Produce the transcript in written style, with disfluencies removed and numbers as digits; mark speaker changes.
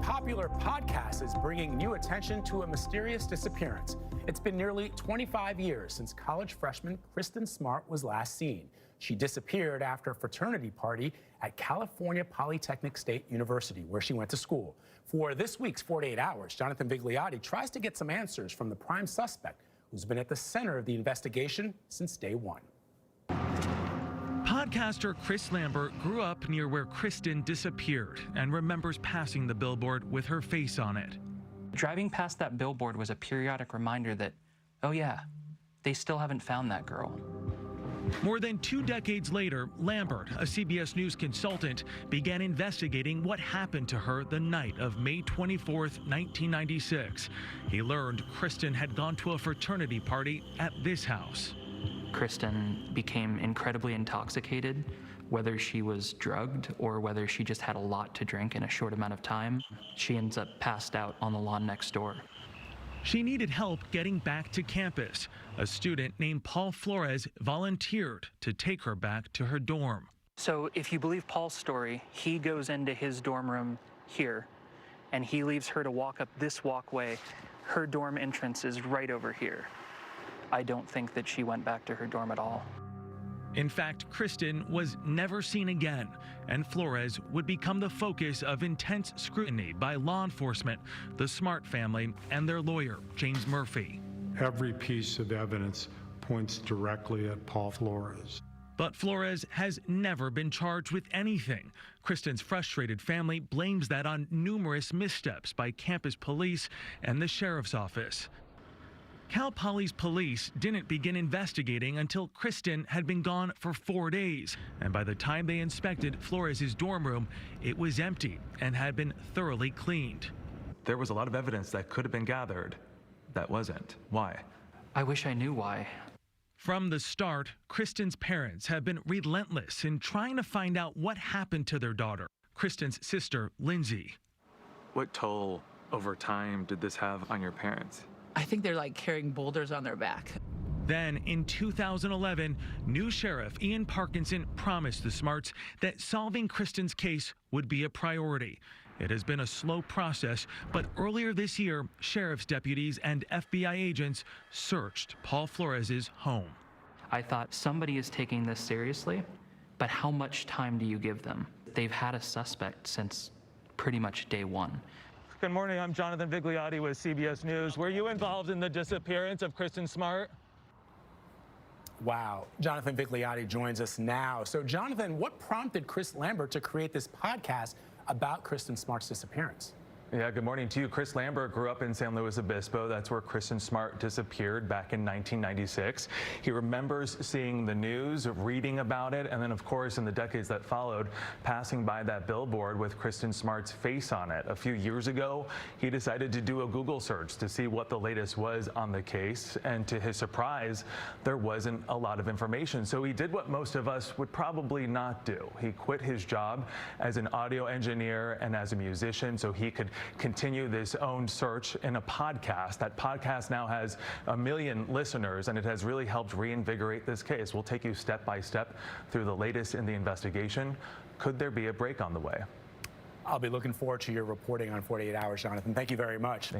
Speaker 1: popular podcast is bringing new attention to a mysterious disappearance. It's been nearly 25 years since college freshman Kristen Smart was last seen. She disappeared after a fraternity party at California Polytechnic State University, where she went to school. For this week's 48 Hours, Jonathan Vigliotti tries to get some answers from the prime suspect, who's been at the center of the investigation since day one.
Speaker 2: Podcaster Chris Lambert grew up near where Kristen disappeared and remembers passing the billboard with her face on it.
Speaker 3: Driving past that billboard was a periodic reminder that, oh yeah, they still haven't found that girl.
Speaker 2: More than 2 decades later, Lambert, a CBS News consultant, began investigating what happened to her the night of May 24th, 1996. He learned Kristen had gone to a fraternity party at this house.
Speaker 3: Kristen became incredibly intoxicated, whether she was drugged or whether she just had a lot to drink in a short amount of time. She ends up passed out on the lawn next door.
Speaker 2: She needed help getting back to campus. A student named Paul Flores volunteered to take her back to her dorm.
Speaker 3: So if you believe Paul's story, he goes into his dorm room here, and he leaves her to walk up this walkway. Her dorm entrance is right over here. I don't think that she went back to her dorm at all.
Speaker 2: In fact, Kristen was never seen again, and Flores would become the focus of intense scrutiny by law enforcement, the Smart family, and their lawyer, James Murphy.
Speaker 4: Every piece of evidence points directly at Paul Flores.
Speaker 2: But Flores has never been charged with anything. Kristen's frustrated family blames that on numerous missteps by campus police and the sheriff's office. Cal Poly's police didn't begin investigating until Kristen had been gone for 4 days. And by the time they inspected Flores' dorm room, it was empty and had been thoroughly cleaned.
Speaker 5: There was a lot of evidence that could have been gathered that wasn't. Why?
Speaker 3: I wish I knew why.
Speaker 2: From the start, Kristen's parents have been relentless in trying to find out what happened to their daughter, Kristen's sister, Lindsay.
Speaker 5: What toll over time did this have on your parents?
Speaker 6: I think they're like carrying boulders on their back.
Speaker 2: Then, in 2011, new Sheriff Ian Parkinson promised the Smarts that solving Kristen's case would be a priority. It has been a slow process, but earlier this year, sheriff's deputies and FBI agents searched Paul Flores' home.
Speaker 3: I thought somebody is taking this seriously, but how much time do you give them? They've had a suspect since pretty much day one.
Speaker 7: Good morning, I'm Jonathan Vigliotti with CBS News. Were you involved in the disappearance of Kristen Smart?
Speaker 1: Wow. Jonathan Vigliotti joins us now. So, Jonathan, what prompted Chris Lambert to create this podcast about Kristen Smart's disappearance?
Speaker 5: Yeah, good morning to you. Chris Lambert grew up in San Luis Obispo. That's where Kristen Smart disappeared back in 1996. He remembers seeing the news, reading about it, and then, of course, in the decades that followed, passing by that billboard with Kristen Smart's face on it. A few years ago, he decided to do a Google search to see what the latest was on the case, and to his surprise, there wasn't a lot of information. So he did what most of us would probably not do. He quit his job as an audio engineer and as a musician so he could continue this own search in a podcast. That podcast now has 1 million listeners, and it has really helped reinvigorate this case. We'll take you step by step through the latest in the investigation. Could there be a break on the way?
Speaker 1: I'll be looking forward to your reporting on 48 Hours, Jonathan. Thank you very much.